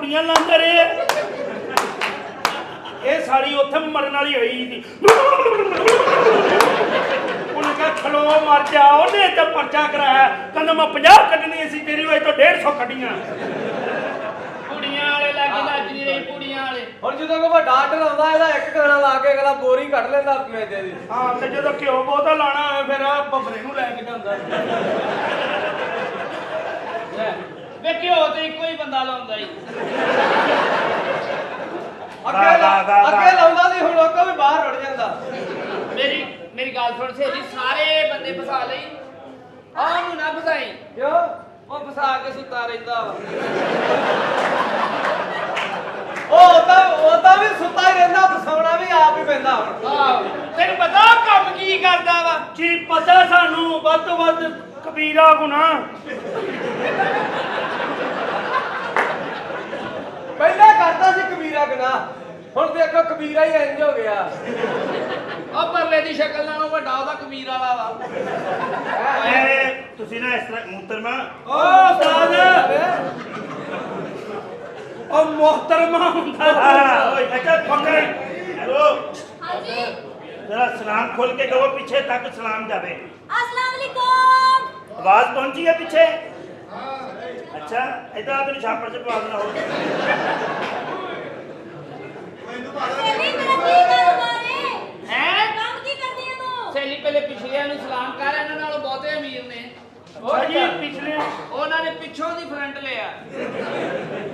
ਕੁੜੀਆਂ ਲਾਉਂਦੇ ਰਹੇ ਇਹ ਸਾਲੀ ਉੱਥੇ ਮਰਨ ਵਾਲੀ ਹੋਈ ਸੀ ਉਹਨੇ ਕਿਹਾ ਖਲੋ ਮਰ ਜਾ ਉਹਨੇ ਤੇ ਪਰਚਾ ਕਰਾਇਆ ਕਹਿੰਦਾ ਮੈਂ 50 ਕੱਢਣੀ ਸੀ ਤੇਰੀ ਵਜ੍ਹਾ ਤੋਂ 150 ਕੱਢੀਆਂ ਕੁੜੀਆਂ ਵਾਲੇ ਲੱਗੀ ਲੱਜਦੀ ਰਹੀ ਕੁੜੀਆਂ ਵਾਲੇ ਹੁਣ ਜਦੋਂ ਕੋਈ ਵੱਡਾ ਆਰਡਰ ਆਉਂਦਾ ਇਹਦਾ ਇੱਕ ਗਾਣਾ ਲਾ ਕੇ ਅਗਲਾ ਬੋਰੀ ਕੱਢ ਲੈਂਦਾ ਮੇਦੇ ਦੀ ਹਾਂ ਤੇ ਜਦੋਂ ਘਿਓ ਬਹੁਤਾ ਲਾਣਾ ਹੋਵੇ ਫਿਰ ਆ ਭੰਬਰੇ ਨੂੰ ਲੈ ਕੇ ਜਾਂਦਾ ਵੇ ਘਿਓ ਤੇ ਇੱਕੋ ਹੀ ਬੰਦਾ ਲਾਉਂਦਾ ਹੀ ਅੱਗੇ ਲਾਉਂਦਾ ਸੀ ਹੁਣ ਲੋਕਾਂ ਵੀ ਬਾਹਰ ਉੱਡ ਜਾਂਦਾ ਮੇਰੀ ਗੱਲ ਸੁਣ ਸਹੇਲੀ ਸਾਰੇ ਬੰਦੇ ਫਸਾ ਲਈ ਆਹ ਨੂੰ ਨਾ ਫਸਾਈ ਕਿਉਂ ਉਹ ਫਸਾ ਕੇ ਸੁੱਤਾ ਰਹਿੰਦਾ ਵਾ ਉਹ ਤਾਂ ਵੀ ਸੁੱਤਾ ਹੀ ਰਹਿੰਦਾ ਫਸਾਉਣਾ ਵੀ ਆਪ ਹੀ ਪੈਂਦਾ ਹੁਣ ਆਹ ਤੈਨੂੰ ਪਤਾ ਕੰਮ ਕੀ ਕਰਦਾ ਵਾ ਕੀ ਪਤਾ ਸਾਨੂੰ ਵੱਧ ਤੋਂ ਵੱਧ ਕਬੀਰਾ ਗੁਨਾਹ ਪਹਿਲਾਂ ਕਰਦਾ ਸੀ ਕਬੀਰਾ ਗੁਨਾਹ ਹੁਣ ਦੇਖੋ ਕਬੀਰਾ ਹੀ ਇੰਜ ਹੋ ਗਿਆ ਉਹ ਪਰਲੇ ਦੀ ਸ਼ਕਲ ਨਾਲੋਂ ਵੱਡਾ ਉਹਦਾ ਕਬੀਰ ਵਾਲਾ ਵਾ ਤੁਸੀਂ ਨਾ ਇਸ ਤਰ੍ਹਾਂ ਮੁਹਤਰਮਾ ਓ ਉਸਤਾਦ ਉਹ ਮੁਹਤਰਮਾ ਹੁੰਦਾ ਓਏ ਅੱਛਾ ਫਕਰ ਹੈਲੋ ਹਾਂਜੀ जरा सलाम खोल के कहो पीछे तक सलाम जावे अस्सलाम वालेकुम आवाज पहुंची है पीछे अच्छा इधर तो छापर से आवाज ना हो सहेली मेरा की कारोबार है हैं काम की करती है तू ਸਹੇਲੀ ਪਹਿਲੇ ਪਿਛਲਿਆਂ ਨੂੰ ਸਲਾਮ ਕਰ ਇਹਨਾਂ ਨਾਲੋਂ ਬਹੁਤੇ ਅਮੀਰ ਨੇ अच्छा जी पिछले ਉਹਨਾਂ ਨੇ ਪਿੱਛੋਂ ਦੀ ਫਰੰਟ ਲਿਆ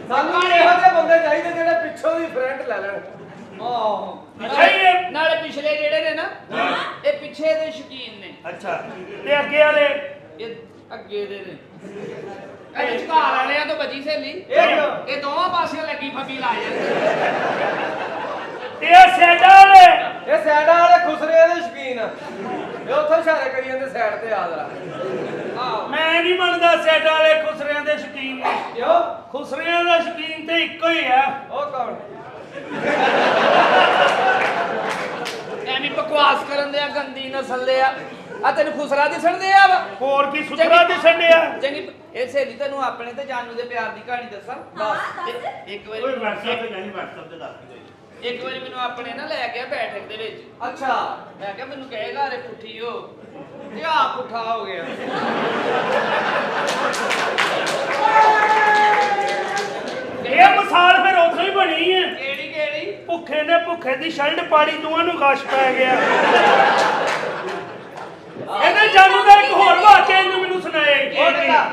ਸਾਨੂੰ ਇਹੋ ਜਿਹੇ ਬੰਦੇ ਚਾਹੀਦੇ ਜਿਹੜੇ ਪਿੱਛੋਂ ਦੀ ਫਰੰਟ ਲੈ ਲੈਣ अच्छा ये ਨਾਲੇ ਪਿਛਲੇ ਜਿਹੜੇ ਨੇ ਨਾ ਇਹ ਪਿੱਛੇ ਦੇ ਸ਼ੌਕੀਨ ਨੇ अच्छा ते आगे वाले ਇਹ ਅੱਗੇ ਦੇ ਨੇ ਇਹ ਵਿਚਕਾਰ ਵਾਲਿਆਂ ਤੋਂ ਬਚੀ ਸਹੇਲੀ ਇਹ ਦੋਵਾਂ ਪਾਸਿਓਂ ਲੱਗੀ ਫੱਬੀ ਲਾ ਜਾਂਦੀ ते सेडा वाले ਇਹ ਸਾਈਡਾਂ ਵਾਲੇ ਖੁਸਰੇ ਦੇ ਸ਼ੌਕੀਨ ਇਹ ਉੱਥੇ ਇਸ਼ਾਰੇ ਕਰੀ ਜਾਂਦੇ ਸਾਈਡ ਤੇ ਆ ਜਰਾ मैं नहीं मानदा सेडा वाले खुसरियां दे शौकीन ने ਕਿਉਂ खुसरियां दा शौकीन ते इक्को ही है ਉਹ ਕੌਣ ਐਵੇਂ ਬਕਵਾਸ ਕਰਨ ਦੇ ਆ ਗੰਦੀ ਨਸਲ ਦੇ ਆ ਤੈਨੂੰ ਖੁਸਰਾ ਦਿਸਣ ਦੇ ਆ ਵਾ ਹੋਰ की सुथरा दिसन दिया ਚੰਗੀ ਇਹ ਸਹੇਲੀ ਤੈਨੂੰ ਆਪਣੇ ਤੇ ਜਾਨੂ ਦੇ ਪਿਆਰ ਦੀ ਕਹਾਣੀ ਦੱਸਾਂ ਇੱਕ ओए ਵਾਰੀ WhatsApp पे नहीं WhatsApp पे दस ਇੱਕ ਵਾਰੀ ਮੈਨੂੰ ਆਪਣੇ ਨਾ ਲੈ ਗਿਆ ਬੈਠਕ ਦੇ ਵਿੱਚ ਅੱਛਾ ਮੈਂ ਕਿਹਾ ਮੈਨੂੰ ਕਹੇਗਾ ਅਰੇ ਪੁੱਠੀ ਹੋ ਤੇ ਆ ਪੁੱਠਾ ਹੋ ਗਿਆ ये मिसाल फिर उथों ही बनी है ਕਿਹੜੀ ਕਿਹੜੀ भुखे ने भुखे दी शर्ट पाड़ी दोवां नूं गश पै गया ਇਹਨੇ ਜਾਨੂ ਦਾ ਇੱਕ ਹੋਰ ਵਾਕਿਆ ਇਹਨੇ ਮੈਨੂੰ ਸੁਣਾਇਆ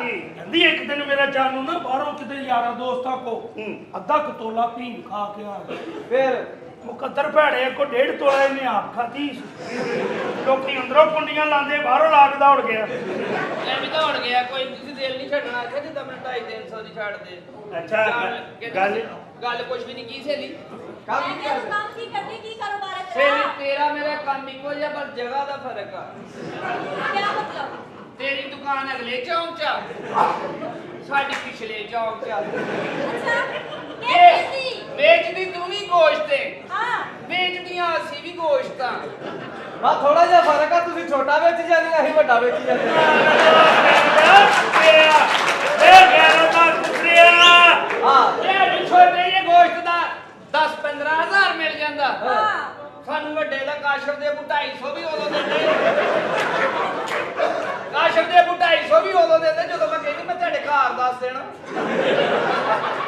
ਕਹਿੰਦੀ ਇੱਕ ਦਿਨ ਮੇਰਾ ਜਾਨੂ ਨਾ ਬਾਹਰੋਂ ਕਿਤੇ ਯਾਰਾਂ ਦੋਸਤਾਂ ਕੋ ਅੱਧਾ ਕੁ ਤੋਲਾ ਭੀਮ ਖਾ ਕੇ ਆ ਗਿਆ ਫਿਰ ਮੁਕੱਦਰ ਭੈੜੇ ਕੋ 1.5 ਤੋਲਾ ਇਹਨੇ ਆਪ ਖਾਧੀ ਲੋਕੀ ਅੰਦਰੋਂ ਕੁੰਡੀਆਂ ਲਾਉਂਦੇ ਬਾਹਰੋਂ ਲਾਗ ਦੌੜ ਗਿਆ ਐਵੇਂ ਦੌੜ ਗਿਆ ਕੋਈ ਤੁਸੀਂ ਦਿਲ ਨਹੀਂ ਛੱਡਣਾ ਇੱਥੇ ਜਿੱਦਾਂ ਮੈਂ 250-300 ਦੀ ਛੱਡ ਦੇ ਅੱਛਾ ਗੱਲ ਕੁਝ ਵੀ ਨਹੀਂ ਕੀ ਸਹੇਲੀ मैं क्या तो काम की करती की कारोबार है ਸਹੇਲੀ तेरा ਤੇਰਾ ਮੇਰਾ ਕੰਮ ਇੱਕੋ ਜਿਹਾ ਪਰ ਜਗ੍ਹਾ ਦਾ ਫਰਕ ਆ क्या मतलब ਤੇਰੀ ਦੁਕਾਨ ਅਗਲੇ ਚੌਂਕ 'ਚ ਆ ਸਾਡੀ ਪਿਛਲੇ ਚੌਂਕ 'ਚ ਆ अच्छा ਇਹ कैसी ਵੇਚਦੀ ਤੂੰ ਵੀ ਗੋਸ਼ਤ ਏ हां ਵੇਚਦੀਆਂ ਅਸੀਂ ਵੀ ਗੋਸ਼ਤ ਆ ਬਾ ਥੋੜਾ ਜਿਹਾ ਫਰਕ ਆ ਤੁਸੀਂ ਛੋਟਾ ਵੇਚ ਜਾਂਦੇ ਅਸੀਂ ਵੱਡਾ ਵੇਚ ਜਾਂਦੇ ਇਹ ਗੈਰਾਂ ਦਾ ਕੁਸਰਿਆ ਹਾਂ ਇਹ ਵੀ ਛੋਟੇ ਜਿਹੇ ਗੋਸ਼ਤ ਦਾ 10-15 ਹਜ਼ਾਰ ਮਿਲ ਜਾਂਦਾ हां ਸਾਨੂੰ ਵੱਡੇ ਦਾ ਕਾਸ਼ਰ ਦੇ 250 ਵੀ ਉਦੋਂ ਦਿੰਦੇ ਕਾਸ਼ਰ ਦੇ 250 ਵੀ ਉਦੋਂ ਦਿੰਦੇ ਜਦੋਂ ਮੈਂ ਕਹਿੰਦੀ ਮੈਂ ਤੁਹਾਡੇ ਘਰ ਦੱਸ ਦੇਣਾ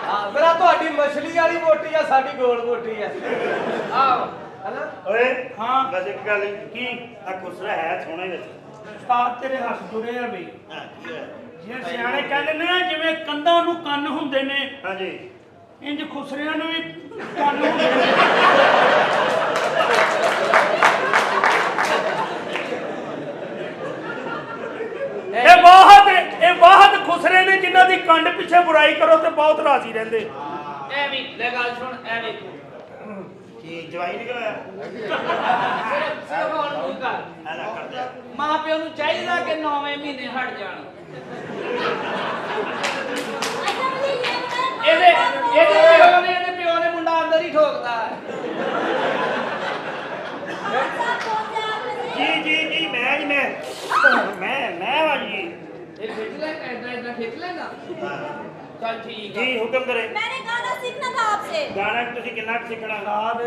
ਹਾਂ ਮੇਰਾ ਤੁਹਾਡੀ ਮਛਲੀ ਵਾਲੀ ਮੋਟੀ ਆ ਸਾਡੀ ਗੋਲ ਮੋਟੀ ਆ ਆਹ ਹੈਨਾ ਓਏ ਹਾਂ ਬਸ ਇੱਕ ਗੱਲ ਕੀ ਆ ਕੁਸਰਾ ਹੈ ਸੋਹਣੇ ਵਿੱਚ ਉਸਤਾਦ ਤੇਰੇ ਹੱਥ ਜੁੜੇ ਆ ਬਈ ਹਾਂ ਕੀ ਹੈ ਜੇ ਸਿਆਣੇ ਕਹਿੰਦੇ ਨੇ ਨਾ ਜਿਵੇਂ ਕੰਧਾਂ ਨੂੰ ਕੰਨ ਹੁੰਦੇ ਨੇ ਹਾਂਜੀ ਇੰਜ ਖੁਸਰਿਆਂ ਨੂੰ ਵੀ ਕੰਨ ਹੁੰਦੇ ਨੇ ਇਹ ਬਹੁਤ ਖੁਸਰੇ ਨੇ ਜਿਨ੍ਹਾਂ ਦੀ ਕੰਡ ਪਿੱਛੇ ਬੁਰਾਈ ਕਰੋ ਤੇ ਬਹੁਤ ਰਾਜ਼ੀ ਰਹਿੰਦੇ ਐਵੇਂ ਲੈ ਗੱਲ ਸੁਣ ਐਵੇਂ ਕੀ ਜਵਾਈ ਨਿਕਲਿਆ ਸਿਰਫ ਹੁਣ ਤੂੰ ਕਰ ਐਨਾ ਕਰਦੇ ਮਾਂ ਪਿਓ ਨੂੰ ਚਾਹੀਦਾ ਕਿ 9ਵੇਂ ਮਹੀਨੇ ਹਟ ਜਾਣ ਇਹਦੇ ਪਿਓ ਨੇ ਮੁੰਡਾ ਅੰਦਰ ਹੀ ਠੋਕਦਾ ਜੀ ਮੈਂ ਵਾਜੀ ਇਹ ਖਿੱਚ ਲੈ ਐਦਾਂ ਖਿੱਚ ਲੈਣਾ ਚੱਲ ਠੀਕ ਆ ਜੀ ਹੁਕਮ ਕਰੇ मैंने कहा था से ਗਾਣਾ ਤੁਸੀਂ ਕਿੰਨਾ ਕੁ ਸਿੱਖਣਾ ਯਾਦ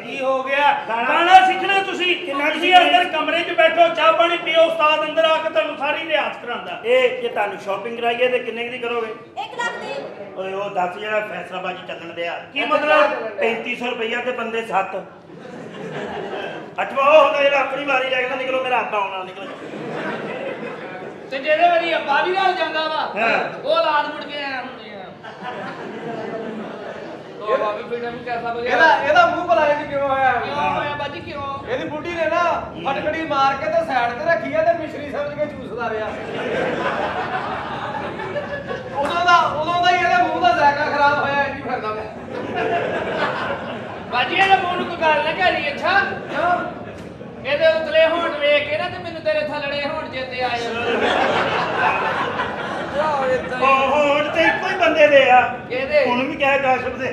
ਕੀ ਹੋ ਗਿਆ ਗਾਣਾ ਸਿੱਖਣਾ ਤੁਸੀਂ ਕਿੰਨਾ ਤੁਸੀਂ ਅੰਦਰ ਕਮਰੇ 'ਚ ਬੈਠੋ ਚਾਹ ਪਾਣੀ ਪੀਓ ਉਸਤਾਦ ਅੰਦਰ ਆ ਕੇ ਤੁਹਾਨੂੰ ਸਾਰੀ ਰਿਆਜ਼ ਕਰਾਉਂਦਾ ਇਹ ਜੇ ਤੁਹਾਨੂੰ ਸ਼ਾਪਿੰਗ ਕਰਾਈਏ ਤੇ ਕਿੰਨੇ ਦੀ ਕਰੋਗੇ 1 लाख दी ਓਏ ਉਹ 10 ਜਿਹੜਾ ਫੈਸਲਾਬਾਜੀ ਚੱਲਣ ਦਿਆ ਕੀ ਮਤਲਬ 3500 ਰੁਪਈਆ ਤੇ ਬੰਦੇ 7 ਅਠਵਾ ਉਹ ਹੁੰਦਾ ਜਿਹੜਾ ਆਪਣੀ ਵਾਰੀ ਲੈ ਕੇ ਤਾਂ ਨਿਕਲੋ ਮੇਰਾ ਆਪਾ ਆਉਣਾ ਨਿਕਲੋ ਤੇ ਜਿਹਦੇ ਵਾਰੀ ਅੱਬਾ ਵੀ ਨਾਲ ਜਾਂਦਾ ਵਾ ਹਾਂ। ਉਹ ਲਾਦ ਮੁੜ ਕੇ ਆਇਆ ਹੁੰਦੇ ਆ ਤੋ ਬਾਬੇ ਫੀਟਾ ਨੂੰ ਕੈਸਾ ਬਗਿਆ ਇਹਦਾ ਮੂੰਹ ਭਲਾ ਇਹ ਕਿਉਂ ਹੋਇਆ ਕਿਉਂ ਹੋਇਆ ਬਾਜੀ ਕਿਉਂ ਇਹਦੀ ਬੁੱਢੀ ਨੇ ਨਾ ਫਟਕੜੀ ਮਾਰ ਕੇ ਤੇ ਸਾਈਡ ਤੇ ਰੱਖੀ ਆ ਤੇ ਮਿਸ਼ਰੀ ਸਮਝ ਕੇ ਚੂਸਦਾ ਰਿਹਾ ਉਦੋਂ ਦਾ ਹੀ ਇਹਦੇ ਮੂੰਹ ਦਾ ਜ਼ਾਇਕਾ ਖਰਾਬ ਹੋਇਆ ਇੰਨੀ ਫਿਰਦਾ ਬਾਜੀ ਇਹਦੇ ਮੂੰਹ ਨੂੰ ਕੋਈ ਗੱਲ ਨਾ ਕਰੀ ਅੱਛਾ ਇਹਦੇ ਉਤਲੇ ਹੋਣ ਵੇਖ ਕੇ ਨਾ ਤੇ ਮੈਨੂੰ ਤੇਰੇ ਥੱਲੜੇ ਹੋਣ ਜਿੱਤੇ ਆਏ ਉਹ ਹੁਣ ਤੇ ਇੱਕੋ ਹੀ ਬੰਦੇ ਦੇ ਆ ਕਿਹਦੇ? ਹੁਣ ਵੀ ਕਹਿ ਕਾਸ਼ਪ ਦੇ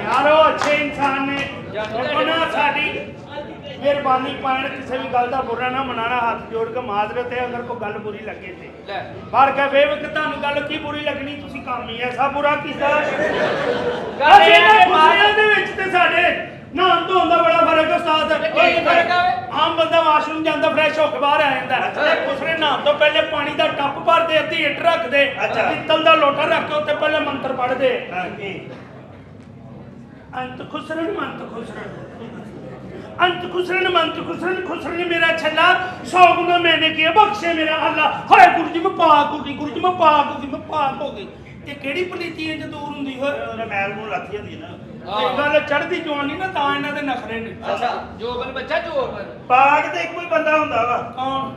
ਯਾਰ ਉਹ ਅੱਛੇ ਇਨਸਾਨ ਨੇ ਉਹਨਾਂ ਸਾਡੀ ਮਿਹਰਬਾਨੀ ਪਾਣ ਕਿਸੇ ਵੀ ਗੱਲ ਦਾ ਬੁਰਾ ਨਾ ਮਨਾਣਾ ਹੱਥ ਜੋੜ ਕੇ ਮਾਜ਼ਰਤ ਹੈ ਅਗਰ ਕੋਈ ਗੱਲ ਬੁਰੀ ਲੱਗੇ ਤੇ ਲੈ ਬਾਹਰ ਕਹੇ ਵੇਖ ਤੁਹਾਨੂੰ ਗੱਲ ਕੀ ਬੁਰੀ ਲੱਗਣੀ ਤੁਸੀਂ ਕੰਮ ਹੀ ਐਸਾ ਬੁਰਾ ਕੀਤਾ ਗੱਲ ਇਹ ਹੈ ਕਿ ਮਾਰਿਆਂ ਦੇ ਵਿੱਚ ਤੇ ਸਾਡੇ ਨਹਾਉਣ ਧੋਣ ਦਾ ਬੜਾ ਫਰਕ ਉਸਤਾਦ ਕੀ ਫਰਕ ਆ ਵੇ? ਆਮ ਬੰਦਾ ਵਾਸ਼ਰੂਮ ਜਾਂਦਾ ਫਰੈਸ਼ ਹੋ ਕੇ ਬਾਹਰ ਆ ਜਾਂਦਾ ਤੇ ਉਸਨੇ ਨਹਾਉਣ ਤੋਂ ਪਹਿਲੇ ਪਾਣੀ ਦਾ ਟੱਪ ਭਰਦੇ ਅੱਧੀ ਇੱਟ ਰੱਖਦੇ ਪਿੱਤਲ ਦਾ ਲੋਟਾ ਰੱਖ ਕੇ ਉੱਤੇ ਪਹਿਲੇ ਮੰਤਰ ਪੜ੍ਹਦੇ ਅੰਤ ਖੁਸਰਨ ਮੰਤ ਖੁਸਰਨ ਅੰਤ ਖੁਸਰਨ ਮੰਤ ਖੁਸਰਨ ਖੁਸਰਨ ਮੇਰਾ ਛੱਲਾ 100 ਗੁਣਾ ਮੈਨੇ ਕੀਆ ਬਖਸ਼ੇ ਮੇਰਾ ਅੱਲਾ ਹਾਏ ਗੁਰੂ ਜੀ ਮੈਂ ਪਾਕ ਹੋ ਗਈ ਗੁਰੂ ਜੀ ਮੈਂ ਪਾਕ ਹੋ ਗਈ ਮੈਂ ਪਾਕ ਹੋ ਗਈ ਇਹ ਕਿਹੜੀ ਪਲੀਤੀ ਹੈ ਜੇ ਦੂਰ ਹੁੰਦੀ ਹੋਏ ਉਹਨੇ ਮੈਲ ਮੂਲ ਰੱਖੀ ਹੁੰਦੀ ਨਾ ਇਹ ਗੱਲ ਚੜ੍ਹਦੀ ਜਵਾਨੀ ਨਾ ਤਾਂ ਇਹਨਾਂ ਦੇ ਨਖਰੇ ਨੇ ਅੱਛਾ ਜੋਬਨ ਬੱਚਾ ਜੋਬਨ ਪਾਕ ਤੇ ਇੱਕੋ ਹੀ ਬੰਦਾ ਹੁੰਦਾ ਵਾ ਕੌਣ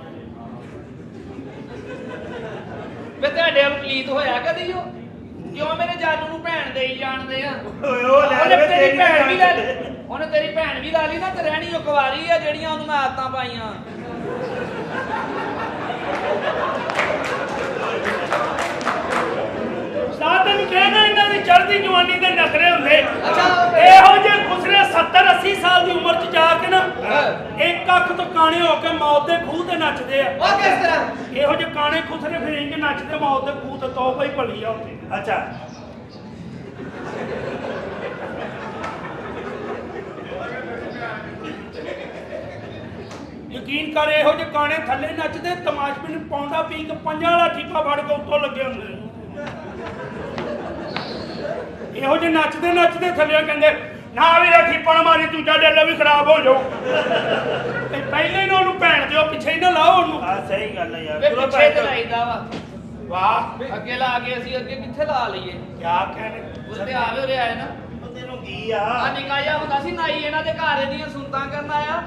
ਵੇ ਤੁਹਾਡੇ ਵੱਲ ਪਲੀਤ ਹੋਇਆ ਕਦੀ ਉਹ ਕਿਉਂ ਮੇਰੇ ਜਾਨੂ ਨੂੰ ਭੈਣ ਦੇਈ ਜਾਣਦੇ ਆ ਓਏ ਉਹ ਲੈ ਉਹਨੇ ਲੈ ਤੇਰੀ ਭੈਣ ਵੀ ਲੈ ਲਈ ਉਹਨੇ ਤੇਰੀ ਭੈਣ ਵੀ ਲਾ ਲਈ ਨਾ ਤੇ ਰਹਿਣੀ ਉਹ ਕੁਵਾਰੀ ਆ ਜਿਹੜੀਆਂ ਉਹਨੂੰ ਮੈਂ ਆਦਤਾਂ ਪਾਈਆਂ ਸਾਧਨ ਕਹਿਣਾ ਇਹਨਾਂ ਦੀ ਚੜ੍ਹਦੀ ਜਵਾਨੀ ਦੇ ਨਖਰੇ ਹੁੰਦੇ ਅੱਛਾ। ਇਹੋ ਜਿਹੇ ਖੁਸਰੇ 70 80 ਸਾਲ ਦੀ ਉਮਰ 'ਚ ਜਾ ਕੇ ਨਾ ਇੱਕ ਅੱਖ ਤੋਂ ਕਾਣੇ ਹੋ ਕੇ ਮੌਤ ਦੇ ਖੂਹ ਤੇ ਨੱਚਦੇ ਆ ਉਹ ਕਿਸ ਤਰ੍ਹਾਂ ਇਹੋ ਜਿਹੇ ਕਾਣੇ ਖੁਸਰੇ ਫਿਰ ਇੰਜ ਨੱਚਦੇ ਮੌਤ ਦੇ ਖੂਹ ਤੇ ਤੌਬਾ ਹੀ ਭਲੀ ਆ ਉੱਥੇ ਅੱਛਾ ਯਕੀਨ ਕਰ ਇਹੋ ਜਿਹੇ ਕਾਣੇ ਥੱਲੇ ਨੱਚਦੇ ਤਮਾਸ਼ਬੀਨ ਪਾਉਂਦਾ ਪੀ ਕੇ ਪੰਜਾਂ ਵਾਲਾ ਠੀਪਾ ਫੜ ਕੇ ਉੱਤੋਂ ਲੱਗੇ ਹੁੰਦੇ ਇਹੋ ਜਿਹੇ ਨੱਚਦੇ ਨੱਚਦੇ ਥੱਲੇ ਕਹਿੰਦੇ ਨਾ ਵੀ ਰੱਖੀ ਪਣ ਮਾਰੀ ਦੂਜਾ ਡੇਲਾ ਵੀ ਖਰਾਬ ਹੋ ਜਾਊ ਤੇ ਪਹਿਲੇ ਨੂੰ ਉਹਨੂੰ ਭੈਣ ਦਿਓ ਪਿੱਛੇ ਹੀ ਨਾ ਲਾਓ ਉਹਨੂੰ ਆ ਸਹੀ ਗੱਲ ਹੈ ਵੇ ਪਿੱਛੇ ਤੇ ਲਾਈਦਾ ਵਾ ਵਾਹ ਅੱਗੇ ਲਾ ਕੇ ਅਸੀਂ ਅੱਗੇ ਕਿੱਥੇ ਲਾ ਲਈਏ ਕਿਆ ਕਹਿਣੇ ਉਹਦੇ ਆਵੇ ਉਰੇ ਆਏ ਨਾ ਤੈਨੂੰ ਕੀ ਆ ਆ ਨਿਕਾ ਜਿਹਾ ਹੁੰਦਾ ਸੀ ਨਾਈ ਇਹਨਾਂ ਦੇ ਘਰ ਇਹਦੀਆਂ ਸੁਣਤਾਂ ਕਰਨ ਆਇਆ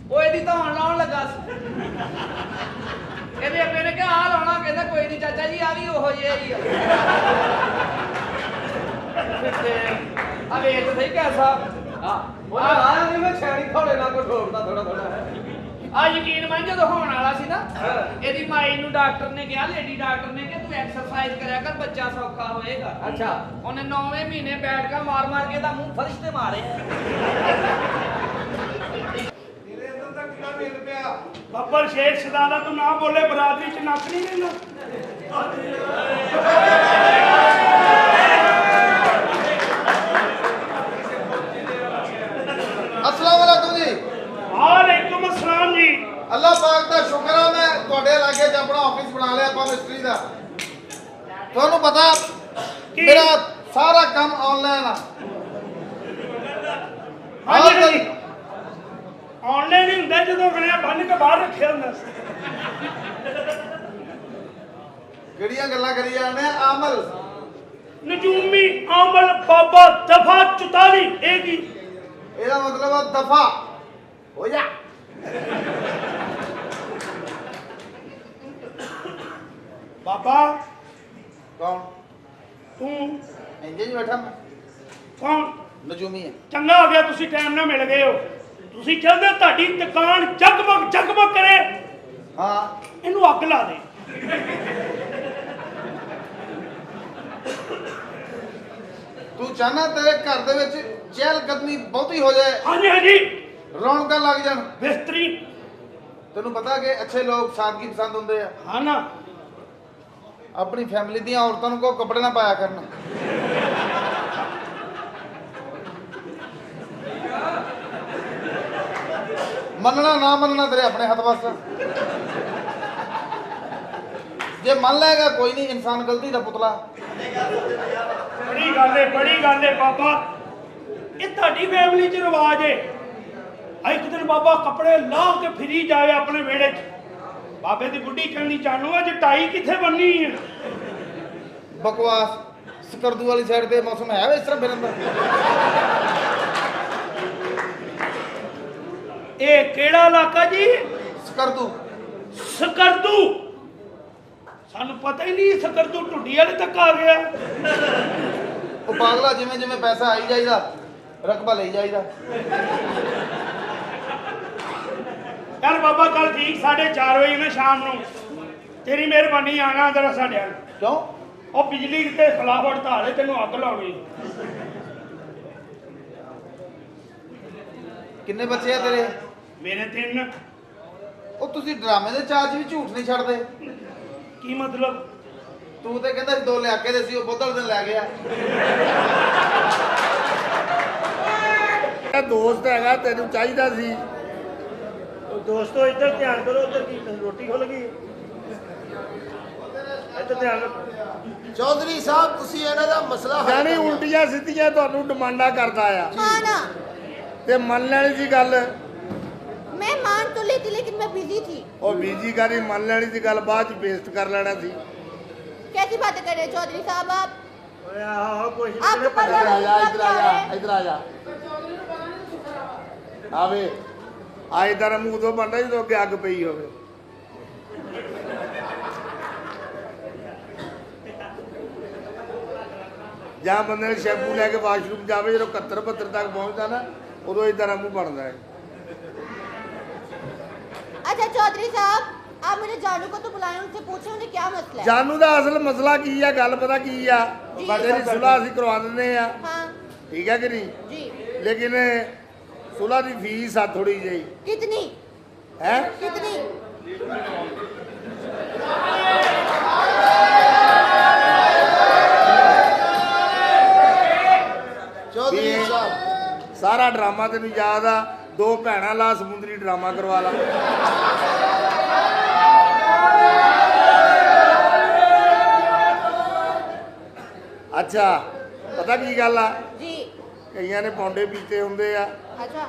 ਉਹ ਇਹਦੀ ਧੌਣ ਲਾਉਣ ਲੱਗਾ ਸੀ ਇਹਦੇ ਅੱਬੇ ਨੇ ਕਿਹਾ ਆ ਲਾਉਣਾ ਕਹਿੰਦਾ ਕੋਈ ਨਹੀਂ ਚਾਚਾ ਜੀ ਆ ਵੀ ਉਹੋ ਜਿਹਾ ਹੀ ਆ ਤੇ ਆ ਵੇਖ ਤੇ ਸਹੀ ਕੈਸਾ ਉਹਨੇ ਆਇਆ ਨਹੀਂ ਮੈਂ ਛੈਣੀ ਥੋੜੇ ਨਾਲ ਕੋਈ ਠੋਕਦਾ ਥੋੜਾ ਥੋੜਾ ਆ ਯਕੀਨ ਮੰਨ ਜਦੋਂ ਹੋਣ ਵਾਲਾ ਸੀ ਨਾ ਇਹਦੀ ਮਾਈ ਨੂੰ ਡਾਕਟਰ ਨੇ ਕਿਹਾ ਲੇਡੀ ਡਾਕਟਰ ਨੇ ਕਿ ਤੂੰ ਐਕਸਰਸਾਈਜ਼ ਕਰਿਆ ਕਰ ਬੱਚਾ ਸੌਖਾ ਹੋਏਗਾ ਅੱਛਾ ਉਹਨੇ 9ਵੇਂ ਮਹੀਨੇ ਬੈਠ ਕੇ ਮਾਰ ਮਾਰ ਕੇ ਦਾ ਮੂੰਹ ਫਰਸ਼ ਤੇ ਮਾਰੇ ਤੇਰੇ ਅੰਦਰ ਤਾਂ ਕਿੰਨਾ ਮੇਲ ਪਿਆ ਬੱਬਰ ਸ਼ੇਖ ਸਦਾਦਾ ਤੂੰ ਨਾ ਬੋਲੇ ਬਰਾਦਰੀ ਚ ਨੱਕ ਨਹੀਂ ਲੈਣਾ अस्सलाम वालेकुम जी ਵਾਲੇਕੁਮ ਅਸਲਾਮ ਜੀ अल्लाह पाक का शुक्र है मैं ਤੁਹਾਡੇ ਇਲਾਕੇ 'ਚ ਆਪਣਾ ਆਫਿਸ ਬਣਾ ਲਿਆ ਆਪਾਂ ਮਿਸਟਰੀ ਦਾ ਤੁਹਾਨੂੰ ਪਤਾ ਕੀ? ਮੇਰਾ ਸਾਰਾ ਕੰਮ ਆਨਲਾਈਨ ਆ ਹਾਂਜੀ ਆਨਲਾਈਨ ਹੀ ਹੁੰਦਾ ਜਦੋਂ ਗਲਿਆ ਬੰਨ ਕੇ ਬਾਹਰ ਰੱਖਿਆ ਹੁੰਦਾ ਕਿਹੜੀਆਂ ਗੱਲਾਂ ਕਰੀ ਜਾਂਦੇ ਆ ਆਮਲ ਨਜੂਮੀ ਆਮਲ ਬਾਬਾ ਦਫਾ 44 ਇਹ ਕੀ ਇਹਦਾ ਮਤਲਬ ਆ ਦਫਾ ਹੋ ਜਾ ਬਾਬਾ ਕੌਣ ਤੂੰ ਇੰਜੇ ਜੀ ਬੈਠਾ ਮੈਂ ਕੌਣ ਨਜੂਮੀ ਹੈ ਚੰਗਾ ਹੋ ਗਿਆ ਤੁਸੀਂ ਟਾਈਮ ਨਾਲ ਮਿਲ ਗਏ ਹੋ ਤੁਸੀਂ ਚਾਹੁੰਦੇ ਹੋ ਤੁਹਾਡੀ ਦੁਕਾਨ ਜਗਮਗ ਕਰੇ ਹਾਂ ਇਹਨੂੰ ਅੱਗ ਲਾ ਦੇ ਤੂੰ ਚਾਹਨਾ ਤੇਰੇ ਘਰ ਦੇ ਵਿੱਚ ਚਹਿਲ ਕਦਮੀ ਬਹੁਤੀ ਹੋ ਜਾਏ ਹਾਂਜੀ ਹਾਂਜੀ ਰੌਣਕਾਂ ਲੱਗ ਜਾਣ ਬਿਸਤਰੀ ਤੈਨੂੰ ਪਤਾ ਕਿ ਅੱਛੇ ਲੋਕ ਸਾਦਗੀ ਪਸੰਦ ਹੁੰਦੇ ਆ ਹਾਂ ਨਾ ਆਪਣੀ ਫੈਮਿਲੀ ਦੀਆਂ ਔਰਤਾਂ ਨੂੰ ਕੋਈ ਕੱਪੜੇ ਨਾ ਪਾਇਆ ਕਰਨ। ਮੰਨਣਾ ਨਾ ਮੰਨਣਾ ਤੇਰੇ ਆਪਣੇ ਹੱਥ ਵੱਸ। ਜੇ ਮੰਨ ਲਏਗਾ ਕੋਈ ਨਹੀਂ, ਇਨਸਾਨ ਗਲਤੀ ਦਾ ਪੁਤਲਾ। ਬੜੀ ਗੱਲ ਏ ਬਾਬਾ। ਇਹ ਤੁਹਾਡੀ ਫੈਮਿਲੀ 'ਚ ਰਿਵਾਜ ਏ। ਇੱਕ ਦਿਨ ਬਾਬਾ ਕੱਪੜੇ ਲਾਹ ਕੇ ਫਿਰੀ ਜਾਵੇ ਆਪਣੇ ਵਿਹੜੇ 'ਚ। ਬਾਬੇ ਦੀ ਬੁੱਢੀ ਕਹਿੰਦੀ ਜਾਨੂ ਅੱਜ ਟਾਈ ਕਿੱਥੇ ਬੰਨੀ ਹੈ? ਬਕਵਾਸ। ਸਕਰਦੂ ਵਾਲੀ ਸਾਈਡ ਤੇ ਮੌਸਮ ਹੈ ਵੇ ਇਸ ਤਰ੍ਹਾਂ ਫਿਰਨ ਦਾ। ਇਹ ਕਿਹੜਾ ਇਲਾਕਾ ਜੀ? ਸਕਰਦੂ। ਸਕਰਦੂ? ਸਾਨੂੰ ਪਤਾ ਹੀ ਨਹੀਂ ਸਕਰਦੂ ਢੁੱਡੀ ਵਾਲੇ ਤੱਕ ਆ ਗਿਆ। ਉਹ ਪਾਗਲਾ, ਜਿਵੇਂ ਜਿਵੇਂ ਪੈਸਾ ਆਈ ਜਾਈਦਾ ਰਕਬਾ ਲਈ ਜਾਈਦਾ। ਯਾਰ ਬਾਬਾ ਕੱਲ ਠੀਕ 4:30 ਵਜੇ ਨਾ ਸ਼ਾਮ ਨੂੰ ਤੇਰੀ ਮਿਹਰਬਾਨੀ ਆਣਾ ਜਰਾ ਸਾਡੇ ਵੱਲ। ਕਿਉਂ? ਉਹ ਬਿਜਲੀ ਤੇ ਖਿਲਾਫ ਹੜਤਾਲ ਹੈ, ਤੈਨੂੰ ਅੱਗ ਲਾਉਣੀ। ਕਿੰਨੇ ਬੱਚੇ ਆ ਤੇਰੇ? ਮੇਰੇ 3। ਉਹ ਤੁਸੀਂ ਡਰਾਮੇ ਦੇ ਚਾਰਜ ਵੀ ਝੂਠ ਨਹੀਂ ਛੱਡਦੇ। ਕੀ ਮਤਲਬ? ਤੂੰ ਤੇ ਕਹਿੰਦਾ ਸੀ 2 ਲਿਆ ਕੇ ਦੇ ਸੀ, ਉਹ ਬੁੱਧਲ ਦਿਨ ਲੈ ਗਿਆ। ਦੋਸਤ ਹੈਗਾ, ਤੈਨੂੰ ਚਾਹੀਦਾ ਸੀ। ਦੋਸਤੋ ਇੱਧਰ ਧਿਆਨ ਕਰੋ। ਉੱਧਰ ਕੀ ਰੋਟੀ ਖੁੱਲ ਗਈ? ਇੱਧਰ ਧਿਆਨ ਰੱਖੋ। ਚੌਧਰੀ ਸਾਹਿਬ ਤੁਸੀਂ ਇਹਨਾਂ ਦਾ ਮਸਲਾ ਹੱਲ ਯਾਨੀ ਕਰੋ। ਉਲਟੀਆਂ ਸਿੱਧੀਆਂ ਤੁਹਾਨੂੰ ਡਿਮਾਂਡਾਂ ਕਰਦਾ ਆ हाँ ना, ਤੇ ਮੰਨ ਲੈਣੀ ਸੀ ਗੱਲ। मैं मान तो ली थी लेकिन मैं बिजी थी। ਉਹ ਬੀਜੀ ਕਰੀ ਮੰਨ ਲੈਣੀ ਸੀ ਗੱਲ, ਬਾਅਦ ਚ पेस्ट कर लेना ਸੀ। कैसी बातें कर रहे हैं चौधरी साहब आप? आपको इधर पता आ जा, नहीं इधर क्या आ जा, है? इधर आ जा। ਆਵੇ ਆਏ ਤਾਂ ਮੂੰਹ ਤੋਂ ਬੰਦਾ ਜਦੋਂ ਅੱਗੇ ਅੱਗ ਪਈ ਹੋਵੇ। ਜਾਂ ਬੰਦੇ ਨੇ ਸ਼ੈਂਪੂ ਲੈ ਕੇ ਵਾਸ਼ਰੂਮ ਜਾਵੇ, ਜਦੋਂ 71-72 ਤੱਕ ਪਹੁੰਚਦਾ ਨਾ, ਉਦੋਂ ਇਦਾਂ ਮੂੰਹ ਬਣਦਾ ਹੈ। अच्छा चौधरी साहब, आप मेरे जानू को तो बुलाए, उनसे पूछे उन्हें क्या मसला है। ਜਾਨੂ ਦਾ ਅਸਲ ਮਸਲਾ ਕੀ ਆ, ਗੱਲ ਪਤਾ ਕੀ ਆ? ਤੇਰੀ ਸੁਲਾ ਅਸੀਂ ਕਰਵਾ ਦਿੰਦੇ ਆ, हाँ ਠੀਕ ਹੈ ਕਿ ਨਹੀਂ? जी। ਲੇਕਿਨ ਸੁਲਾ ਦੀ ਫੀਸ ਆ ਥੋੜੀ ਜਿਹੀ कितनी? ਹੈ। कितनी? ਚੌਧਰੀ ਸਾਹਿਬ ਸਾਰਾ ਡਰਾਮਾ ਤੈਨੂੰ ਯਾਦ ਆ? 2 ਭੈਣਾਂ ਲਾ ਸਮੁੰਦਰੀ ਡਰਾਮਾ ਕਰਵਾ ਲਾ। ਅੱਛਾ ਪਤਾ ਕੀ ਗੱਲ ਆ? जी। ਕਈਆਂ ਨੇ ਪੌਂਡੇ ਪੀਤੇ ਹੁੰਦੇ ਆ। अच्छा।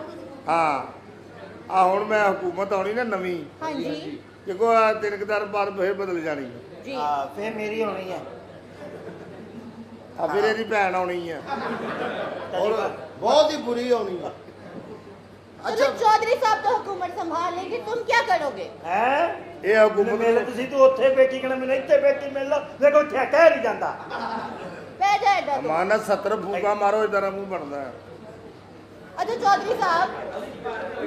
ਹਾਂ ਆ ਹੁਣ ਮੈਂ ਹਕੂਮਤ ਆਉਣੀ ਨਾ ਨਵੀਂ, हाँ जी। ਦੇਖੋ 3 ਦਿਨ ਬਾਅਦ ਫੇਰ ਬਦਲ ਜਾਣੀ जी। ਫੇਰ ਮੇਰੀ ਹੋਣੀ ਹੈ। ਆ ਫਿਰ ਇਹਦੀ ਭੈਣ ਆਉਣੀ ਆ। ਔਰ ਬਹੁਤ ਹੀ ਬੁਰੀ ਹੋਣੀ ਹੈ। चलो चौधरी साहब तो हुकूमत संभाल लेंगे, तुम क्या करोगे? ਇਹ ਹਕੂਮਤ ਤੁਸੀਂ ਤੂੰ ਉੱਥੇ ਬੈਠੀ ਕਹਿਣਾ ਮੈਨੂੰ ਇੱਥੇ ਬੈਠੀ ਮਿਲ ਲਾ। ਦੇਖੋ ਇੱਥੇ ਕਹਿ ਨਹੀਂ ਜਾਂਦਾ। बैठ जाए इधर तो। ਮਾਨਾ 70 ਫੂਕਾ ਮਾਰੋ ਇਦਾਂ ਦਾ ਮੂੰਹ ਬਣਦਾ ਹੈ। अच्छा चौधरी साहब,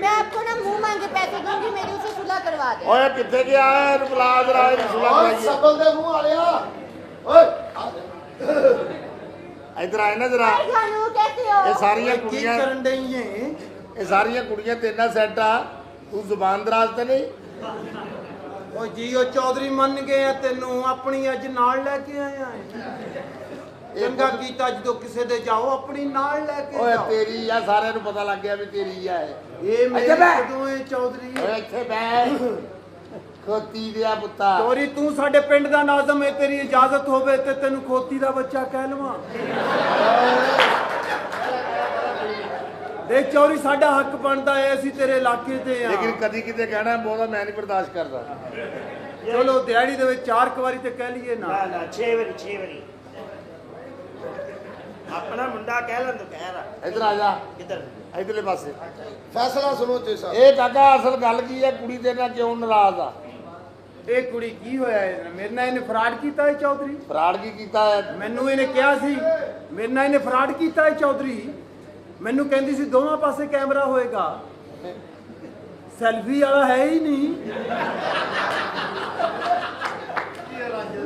मैं आपको ना मुंह मांगे पैसे दूंगी, मेरी उसे सुलह करवा दे। ਓਏ ਕਿੱਥੇ ਗਿਆ ਹੈ? ਇਹਨੂੰ ਬੁਲਾ ਜਰਾ, ਇਹਨੂੰ ਸੁਲਾ ਓਏ ਕਰਾਈਏ। ਸਬਲ ਦੇ ਮੂੰਹ ਵਾਲਿਆ ਓਏ ਇੱਧਰ ਆਏ ਨਾ ਜਰਾ। हाय जानू, कैसे हो? ਇਹ ਸਾਰੀਆਂ ਕੀ ਕੁੜੀਆਂ, ਕਰਨ ਡਈ ਏ? ਇਹ ਸਾਰੀਆਂ ਕੁੜੀਆਂ ਤੇਰੇ ਨਾਲ ਸੈੱਟ ਆ। ਤੂੰ ਜ਼ੁਬਾਨ ਦਰਾਜ਼ ਤੇ ਨਹੀਂ? ਓ ਜੀ ਉਹ ਚੌਧਰੀ ਮੰਨ ਗਏ ਆ ਤੈਨੂੰ, ਆਪਣੀ ਅੱਜ ਨਾਲ ਲੈ ਕੇ ਆਇਆ ਚੰਗਾ ਕੀਤਾ, ਜਦੋਂ ਕਿਸੇ ਦੇ ਜਾਓ ਆਪਣੀ ਨਾਲ ਲੈ ਕੇ ਓਏ ਜਾਓ। ਤੇਰੀ ਆ, ਸਾਰਿਆਂ ਨੂੰ ਪਤਾ ਲੱਗ ਗਿਆ ਵੀ ਤੇਰੀ ਆ ਇਹ। ਇਹ ਮੇਰੇ ਇੱਥੇ ਬਹਿ। ਕਦੋਂ ਏ ਚੌਧਰੀ? ਓਏ ਇੱਥੇ ਬੈਠ ਖੋਤੀ ਦਿਆ ਪੁੱਤਾ। ਚੌਧਰੀ ਤੂੰ ਸਾਡੇ ਪਿੰਡ ਦਾ ਨਾਜ਼ਮ ਹੈ, ਤੇਰੀ ਇਜਾਜ਼ਤ ਹੋਵੇ ਤੇ ਤੈਨੂੰ ਖੋਤੀ ਦਾ ਬੱਚਾ ਕਹਿ ਲਵਾਂ। ਦੇਖ ਚੌਧਰੀ, ਸਾਡਾ ਹੱਕ ਬਣਦਾ ਹੈ, ਅਸੀਂ ਤੇਰੇ ਇਲਾਕੇ ਤੇ ਆ। ਲੇਕਿਨ ਕਦੀ ਕਿਤੇ ਕਹਿਣਾ ਬਹੁਤਾ ਮੈਂ ਨਹੀਂ ਬਰਦਾਸ਼ਤ ਕਰਦਾ। ਚਲੋ ਦਿਹਾੜੀ ਦੇ ਵਿੱਚ 4 ਵਾਰੀ ਤੇ ਕਹਿ ਲਈਏ ਨਾ। ਨਾ 6 ਵਾਰੀ ਆਪਣਾ ਮੁੰਡਾ ਕਹਿ ਲੈਣ ਤੋਂ ਕਹਿ ਰਾ। ਇੱਧਰ ਆ ਜਾ, ਕਿੱਧਰ? ਇੱਧਰਲੇ ਪਾਸੇ। ਫੈਸਲਾ ਸੁਣੋ ਤੇ ਸਾਹਿਬ। ਇਹ ਕਾਕਾ ਅਸਲ ਗੱਲ ਕੀ ਹੈ? ਕੁੜੀ ਤੇਰੇ ਨਾਲ ਕਿਉਂ ਨਾਰਾਜ਼ ਆ? ਇਹ ਕੁੜੀ ਕੀ ਹੋਇਆ ਇਹਨੇ? ਮੇਰੇ ਨਾਲ ਇਹਨੇ ਫਰਾਡ ਕੀਤਾ ਹੈ ਚੌਧਰੀ। ਫਰਾਡ ਕੀ ਕੀਤਾ ਹੈ? ਮੈਨੂੰ ਇਹਨੇ ਕਿਹਾ ਸੀ ਮੇਰੇ ਨਾਲ ਇਹਨੇ ਫਰਾਡ ਕੀਤਾ ਹੈ ਚੌਧਰੀ। ਮੈਨੂੰ ਕਹਿੰਦੀ ਸੀ ਦੋਵਾਂ ਪਾਸੇ ਕੈਮਰਾ ਹੋਏਗਾ, ਸੈਲਫੀ ਵਾਲਾ ਹੈ ਹੀ ਨਹੀਂ।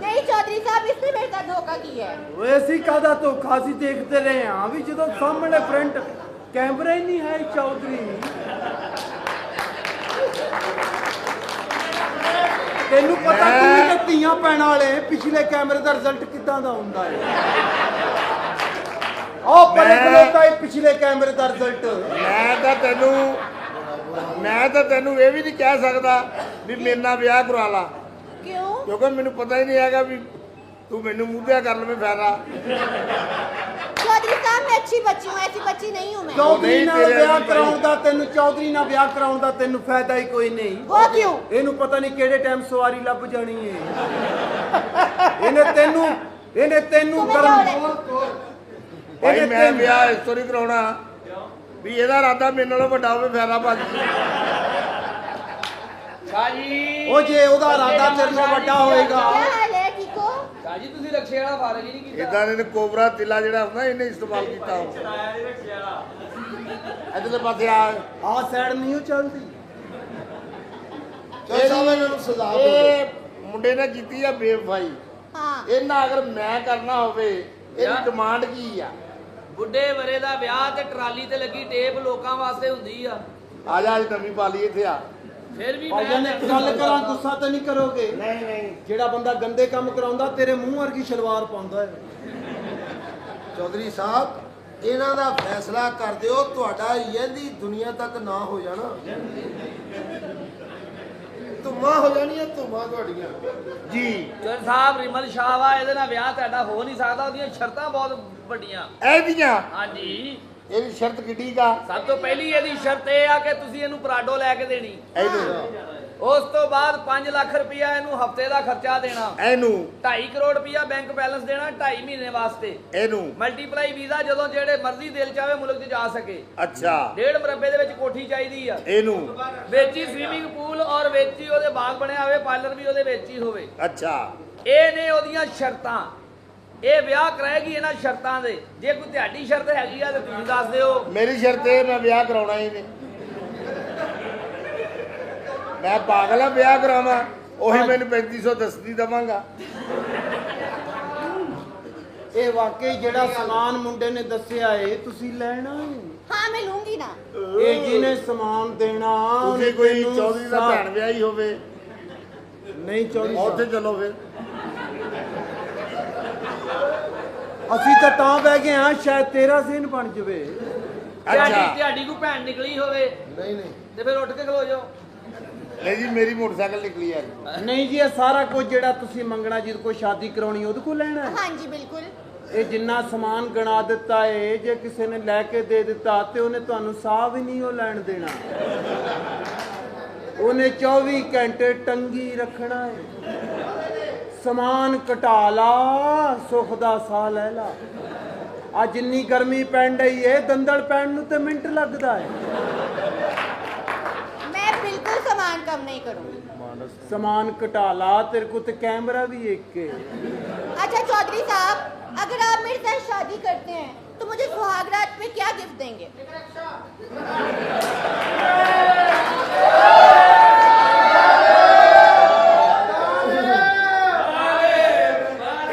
नहीं चौधरी साहब, इसने मेरे साथ धोखा किया है। वैसी कादा धोखा सी देखते रहे हाँ भी, जो सामने फ्रंट कैमरा ही नहीं है चौधरी। ਤੈਨੂੰ ਪਤਾ ਤੂੰ ਵੀ ਤੇ ਧੀਆਂ ਪੈਣ ਵਾਲੇ ਪਿਛਲੇ ਕੈਮਰੇ ਦਾ ਰਿਜ਼ਲਟ ਕਿੱਦਾਂ ਦਾ ਹੁੰਦਾ ਹੈ ਉਹ ਪਰੇ ਖਲੋਤਾ ਹੈ ਪਿਛਲੇ ਕੈਮਰੇ ਦਾ ਰਿਜ਼ਲਟ ਮੈਂ ਤਾਂ ਤੈਨੂੰ ਇਹ ਵੀ ਨਹੀਂ ਕਹਿ ਸਕਦਾ ਵੀ ਮੇਰੇ ਨਾਲ ਵਿਆਹ ਕਰਾ ਲਾ क्यों? ਕਿਉਂਕਿ ਮੈਨੂੰ ਪਤਾ ਹੀ ਨਹੀਂ ਹੈਗਾ ਵੀ ਤੂੰ ਮੈਨੂੰ ਮੂਧਿਆ ਕਰ ਲਵੇਂ ਫਾਇਦਾ चौधरी साहब मैं अच्छी बच्ची हूँ, ऐसी बच्ची नहीं हूँ मैं। ਚੌਧਰੀ ਨਾਲ ਤੇਰੇ ਵਿਆਹ ਵਾਲੀ ਕਰਾਉਣ ਦਾ ਤੈਨੂੰ ਚੌਧਰੀ ਨਾਲ ਵਿਆਹ ਕਰਾਉਣ ਦਾ ਤੈਨੂੰ ਫਾਇਦਾ ਹੀ ਕੋਈ ਨਹੀਂ वो क्यों? ਇਹਨੂੰ ਪਤਾ ਨਹੀਂ ਕਿਹੜੇ ਟਾਈਮ ਸਵਾਰੀ ਲੱਭ ਜਾਣੀ ਹੈ ਇਹਨੇ ਤੈਨੂੰ तुम्हें क्या ਗਰਮ हो रहा है? ਭਾਈ ਮੈਂ ਵਿਆਹ ਇਸ ਤੋਂ ਨਹੀਂ ਕਰਾਉਣਾ ਵੀ ਇਹਦਾ ਇਰਾਦਾ ਮੇਰੇ ਨਾਲੋਂ ਵੱਡਾ ਹੋਵੇ ਫਾਇਦਾ ਭਾਜੀ ਸ਼ਾਹ ਜੀ ਉਹ ਜੇ ਉਹਦਾ ਇਰਾਦਾ ਤੇਰੇ ਨਾਲ ਵੱਡਾ ਹੋਏਗਾ क्या हाल है, ठीक हो? ਸ਼ਾਹ ਜੀ ਤੁਸੀਂ ਰਕਸ਼ੇ ਵਾਲਾ ਫਾਰਗ ਹੀ ਨਹੀਂ ਕੀਤਾ ਇਦਾਂ ਦੇ ਕੋਬਰਾ ਤਿੱਲਾ ਜਿਹੜਾ ਹੁੰਦਾ ਇਹਨੇ ਇਸਤੇਮਾਲ ਕੀਤਾ ਇਧਰਲੇ ਪਾਸੇ ਆ ਆਹ ਸਾਈਡ ਨਹੀਂ ਉਹ ਚੱਲਦੀ ਚੱਲ ਸਾਹਿਬ ਇਹਨਾਂ ਨੂੰ ਸਜ਼ਾ ਦਿਓ ਇਹ ਮੁੰਡੇ ਨੇ ਕੀਤੀ ਆ ਬੇਵਫਾਈ हाँ। ਇਹਨਾਂ ਅਗਰ ਮੈਂ ਕਰਨਾ ਹੋਵੇ ਇਹਦੀ ਡਿਮਾਂਡ ਕੀ ਆ ਬੁੱਢੇ ਬਰੇ ਦਾ ਵਿਆਹ ਤੇ ਟਰਾਲੀ ਤੇ ਲੱਗੀ ਟੇਪ ਲੋਕਾਂ ਵਾਸਤੇ ਹੁੰਦੀ ਆ ਆ ਜਾ ਅੱਜ ਨਵੀਂ ਪਾਲੀ ਇੱਥੇ ਆ ਫਿਰ ਵੀ ਭਾਈਆਂ ਨੇ ਇੱਕ ਗੱਲ ਕਰਾਂ ਗੁੱਸਾ ਤਾਂ ਨਹੀਂ ਕਰੋਗੇ ਨਹੀਂ ਜਿਹੜਾ ਬੰਦਾ ਗੰਦੇ ਕੰਮ ਕਰਾਉਂਦਾ ਤੇਰੇ ਮੂੰਹ ਵਰਗੀ ਸ਼ਲਵਾਰ ਪਾਉਂਦਾ ਹੈ ਚੌਧਰੀ ਸਾਹਿਬ ਇਹਨਾਂ ਦਾ ਫੈਸਲਾ ਕਰ ਦਿਓ ਤੁਹਾਡਾ ਇਹਦੀ ਦੁਨੀਆ ਤੱਕ ਨਾ ਹੋ ਜਾਣਾ ਧੁੰਮਾਂ ਹੋ ਜਾਣੀਆਂ ਧੁੰਮਾਂ ਤੁਹਾਡੀਆਂ ਜੀ ਚੌਧਰੀ ਸਾਹਿਬ ਰਿਮਲ ਸ਼ਾਹ ਵਾ ਇਹਦੇ ਨਾਲ ਵਿਆਹ ਤੁਹਾਡਾ ਹੋ ਨਹੀਂ ਸਕਦਾ ਉਹਦੀਆਂ ਸ਼ਰਤਾਂ ਬਹੁਤ ਵੱਡੀਆਂ ਇਹਦੀਆਂ ਹਾਂਜੀ ਇਹਦੀ ਸ਼ਰਤ ਕਿੱਡੀ ਕਾ ਸਭ ਤੋਂ ਪਹਿਲੀ ਇਹਦੀ ਸ਼ਰਤ ਇਹ ਆ ਕਿ ਤੁਸੀਂ ਇਹਨੂੰ ਪਰਾਡੋ ਲੈ ਕੇ ਦੇਣੀ ਇਹਨੂੰ ਉਸ ਤੋਂ ਬਾਅਦ 5 ਲੱਖ ਰੁਪਇਆ ਇਹਨੂੰ ਹਫਤੇ ਦਾ ਖਰਚਾ ਦੇਣਾ ਇਹਨੂੰ 2.5 ਕਰੋੜ ਰੁਪਇਆ ਬੈਂਕ ਬੈਲੈਂਸ ਦੇਣਾ 2.5 ਮਹੀਨੇ ਵਾਸਤੇ ਇਹਨੂੰ ਮਲਟੀਪਲਾਈ ਵੀਜ਼ਾ ਜਦੋਂ ਜਿਹੜੇ ਮਰਜ਼ੀ ਦਿਲ ਚਾਵੇ ਮੁਲਕ 'ਚ ਜਾ ਸਕੇ ਅੱਛਾ 1.5 ਮਰਬੇ ਦੇ ਵਿੱਚ ਕੋਠੀ ਚਾਹੀਦੀ ਆ ਇਹਨੂੰ ਵਿੱਚ ਹੀ ਸਵੀਮਿੰਗ ਪੂਲ ਔਰ ਵਿੱਚ ਹੀ ਉਹਦੇ ਬਾਗ ਬਣਿਆ ਹੋਵੇ ਪਾਰਲਰ ਵੀ ਉਹਦੇ ਵਿੱਚ ਹੀ ਹੋਵੇ ਅੱਛਾ ਇਹ ਨੇ ਉਹਦੀਆਂ ਸ਼ਰਤਾਂ ਇਹ ਵਿਆਹ ਕਰਾਏਗੀ ਇਹਨਾਂ ਸ਼ਰਤਾਂ ਦੇ ਜੇ ਕੋਈ ਤੁਹਾਡੀ ਸ਼ਰਤ ਹੈਗੀ ਆ ਤਾਂ ਤੁਸੀਂ ਦੱਸ ਦਿਓ ਮੇਰੀ ਸ਼ਰਤ ਇਹ ਮੈਂ ਵਿਆਹ ਕਰਾਉਣਾ ਹੀ ਨਹੀਂ ਮੈਂ ਪਾਗਲ ਆ ਵਿਆਹ ਕਰਾਵਾਂ ਉਹੀ ਮੈਨੂੰ 3500 ਦੱਸਦੀ ਦਵਾਂਗਾ ਇਹ ਵਾਕਈ ਜਿਹੜਾ ਸਮਾਨ ਮੁੰਡੇ ਨੇ ਦੱਸਿਆ ਏ ਤੁਸੀਂ ਲੈਣਾ ਏ हाँ मैं लूंगी ना। ਇਹ ਜਿਹਨੇ ਸਮਾਨ ਦੇਣਾ ਤੁਸੀਂ ਕੋਈ ਚੌਧਰੀ ਦਾ ਭੈਣ ਵਿਆਹੀ ਹੋਵੇ ਨਹੀਂ ਚੌਧਰੀ ਉੱਥੇ ਸਾਹਿਬ। ਚਲੋ ਫਿਰ ਅਸੀਂ ਤਾਂ ਬਹਿ ਗਏ ਹਾਂ ਸ਼ਾਇਦ ਤੇਰਾ ਸੀਨ ਬਣ ਜਵੇ ਅੱਛਾ ਤੁਹਾਡੀ ਕੋਈ ਭੈਣ ਨਿਕਲੀ ਹੋਵੇ ਨਹੀਂ ਤੇ ਫਿਰ ਉੱਠ ਕੇ ਖਲੋ ਜਾਓ ਨਹੀਂ ਜੀ ਮੇਰੀ ਮੋਟਰਸਾਈਕਲ ਨਿਕਲੀ ਹੈ ਨਹੀਂ ਜੀ ਇਹ ਸਾਰਾ ਕੁਝ ਜਿਹੜਾ ਤੁਸੀਂ ਮੰਗਣਾ ਜਿਹਦੇ ਕੋਲ ਸ਼ਾਦੀ ਕਰਾਉਣੀ ਉਹਦੇ ਕੋਲ ਲੈਣਾ ਹੈ हाँ जी बिल्कुल। ਇਹ ਜਿੰਨਾ ਸਮਾਨ ਗਣਾ ਦਿੱਤਾ ਏ ਜੇ ਕਿਸੇ ਨੇ ਲੈ ਕੇ ਦੇ ਦਿੱਤਾ ਤੇ ਉਹਨੇ ਤੁਹਾਨੂੰ ਸਾਹ ਵੀ ਨਹੀਂ ਉਹ ਲੈਣ ਦੇਣਾ ਉਹਨੇ 24 ਘੰਟੇ ਟੰਗੀ ਰੱਖਣਾ ਏ ਸਮਾਨ ਘਟਾ ਲਾ ਸੁੱਖ ਦਾ ਸਾਹ ਲੈ ਲਾ ਆ ਜਿੰਨੀ ਗਰਮੀ ਪੈਣ ਡਈ ਏ ਦੰਦਲ ਪੈਣ ਨੂੰ ਤੇ ਮਿੰਟ ਲੱਗਦਾ ਏ मैं बिल्कुल सामान कम नहीं करूंगी। ਸਮਾਨ ਘਟਾ ਲਾ ਤੇਰੇ ਕੋਲ ਤੇ ਕੈਮਰਾ ਵੀ ਇੱਕ ਏ अच्छा चौधरी साहब, अगर आप मेरे साथ शादी करते हैं तो मुझे सुहागरात पे क्या गिफ्ट देंगे?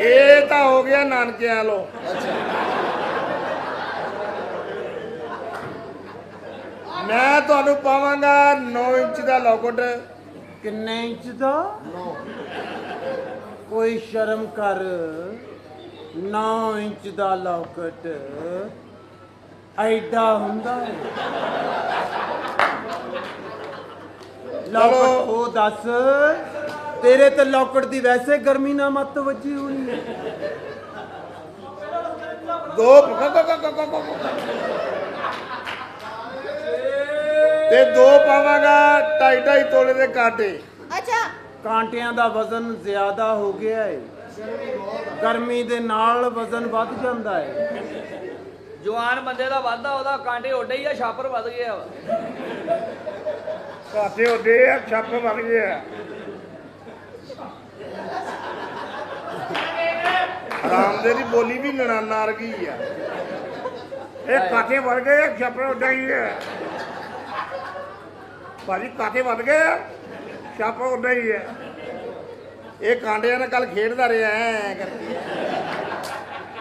ਇਹ ਤਾਂ ਹੋ ਗਿਆ ਨਾਨਕਿਆਂ ਲੋ ਮੈਂ ਤੁਹਾਨੂੰ ਪਾਵਾਂਗਾ 9 ਇੰਚ ਦਾ ਲੋਕਟ ਕਿੰਨੇ ਇੰਚ ਦਾ ਕੋਈ ਸ਼ਰਮ ਕਰ 9 ਇੰਚ ਦਾ ਲੌਕਟ ਐਡਾ ਹੁੰਦਾ ਹੈ ਲੌਕਟ ਉਹ ਦੱਸ ਤੇਰੇ ਤੇ ਲੌਕਟ ਦੀ ਵੈਸੇ ਗਰਮੀ ਨਾ ਮੱਤ ਵੱਜੀ ਹੋਣੀ ਹੈ ਤੇ ਦੋ ਪਾਵਾਂਗਾ 2.5 ਤੋਲੇ ਦੇ ਕਾਂਟੇ अच्छा ਕਾਂਟਿਆਂ ਦਾ ਵਜ਼ਨ ਜ਼ਿਆਦਾ ਹੋ ਗਿਆ ਹੈ ਗਰਮੀ ਦੇ ਨਾਲ ਵਜ਼ਨ ਵੱਧ ਜਾਂਦਾ ਹੈ ਜਵਾਨ ਬੰਦੇ ਦਾ ਵਾਧਾ ਉਹਦਾ ਕਾਂਟੇ ਉੱਡੇ ਹੀ ਆ ਛਾਪਰ ਵੱਧ ਗਿਆ ਵਾ ਕਾਂਟੇ ਉੱਡੇ ਆ ਛੱਪ ਵੱਧ ਗਏ ਆ ਰਾਮਦੇ ਦੀ ਬੋਲੀ ਵੀ ਨਣਾਨਾ ਵਰਗੀ ਆ ਇਹ ਕਾਂਟੇ ਵੱਧ ਗਏ ਆ ਛੱਪ ਉੱਡਾ ਹੀ ਆ ਭਾਜੀ ਕਾਂਟੇ ਵੱਧ ਗਏ ਆ ਛੱਪ ਉੱਡਾ ਹੀ ਆ ਇਹ ਕਾਂਟਿਆਂ ਨਾਲ ਕੱਲ ਖੇਡਦਾ ਰਿਹਾ ਐ ਕਰਕੇ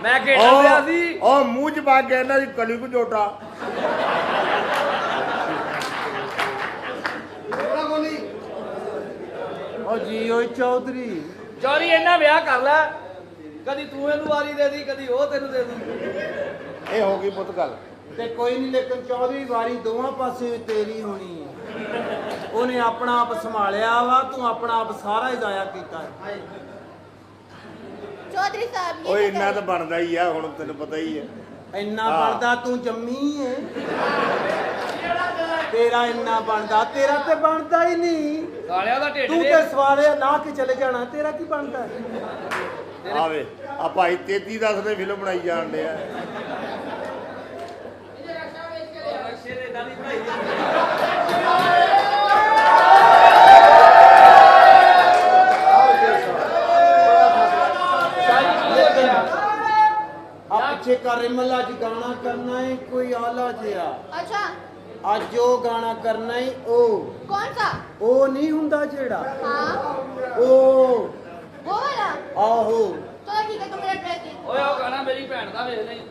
ਮੈਂ ਖੇਡਣ ਰਿਹਾ ਸੀ ਉਹ ਮੂੰਹ ਚ ਪਾ ਕੇ ਇਹਨਾਂ ਦੀ ਕਲੀ ਕੋ ਝੋਟਾ ਉਹ ਉਹ ਜੀ ਓਏ ਚੌਧਰੀ ਚੌਰੀ ਇਹਨਾਂ ਵਿਆਹ ਕਰ ਲੈ, ਕਦੀ ਤੂੰ ਇਹਨੂੰ ਵਾਰੀ ਦੇ ਦੀ, ਕਦੀ ਉਹ ਤੈਨੂੰ ਦੇ ਦੂ। ਇਹ ਹੋ ਗਈ ਪੁੱਤ ਗੱਲ। ਤੇ ਕੋਈ ਨਹੀਂ, ਲੇਕਿਨ ਚੌਧਰੀ ਵਾਰੀ ਦੋਵਾਂ ਪਾਸੇ ਤੇਰੀ ਹੋਣੀ ਹੈ। ਉਹਨੇ ਆਪਣਾ ਆਪ ਸੰਭਾਲਿਆ ਵਾ, ਤੂੰ ਆਪਣਾ ਆਪ ਸਾਰਾ ਹੀ ਜ਼ਾਇਆ ਕੀਤਾ ਹੈ। चौधरी साहब ये ਓਏ बताइए- ਇੰਨਾ ਤਾਂ ਬਣਦਾ ਹੀ ਆ, ਹੁਣ ਤੈਨੂੰ ਪਤਾ ਹੀ ਹੈ। ਇੰਨਾ ਹਾਂ। ਬਣਦਾ ਤੂੰ ਜੰਮੀ ਹੈ, ਤੇਰਾ ਇੰਨਾ ਬਣਦਾ, ਤੇਰਾ ਤੇ ਬਣਦਾ ਹੀ ਨਹੀਂ। ਸਾਲਿਆ ਦਾ ਢਿੱਡ ਤੂੰ ਦੇ ਤੇ ਸਵਾਲੇ ਲਾ ਕੇ ਚਲੇ ਜਾਣਾ, ਤੇਰਾ ਕੀ ਬਣਦਾ ਹੈ? ਆਵੇ ਆ ਭਾਈ 33-10 ਦੇ ਫਿਲਮ ਬਣਾਈ ਜਾਣ ਡਿਆ। ਆ ਪਿੱਛੇ ਕਰ ਮੱਲਾ ਜੀ ਗਾਣਾ ਕਰਨਾ ਹੈ ਕੋਈ ਆਲਾ ਜਿਹਾ। अच्छा ਅੱਜ ਉਹ ਗਾਣਾ ਕਰਨਾ ਹੈ, ਉਹ कौन सा? ਨਹੀਂ ਹੁੰਦਾ ਜਿਹੜਾ हाँ ਉਹ वो वाला। ਆਹੋ चलो ठीक है, तो मेरा ड्रेस दे। ਓਏ ਉਹ ਗਾਣਾ ਮੇਰੀ ਭੈਣ ਦਾ ਵੇਖ ਲਈ।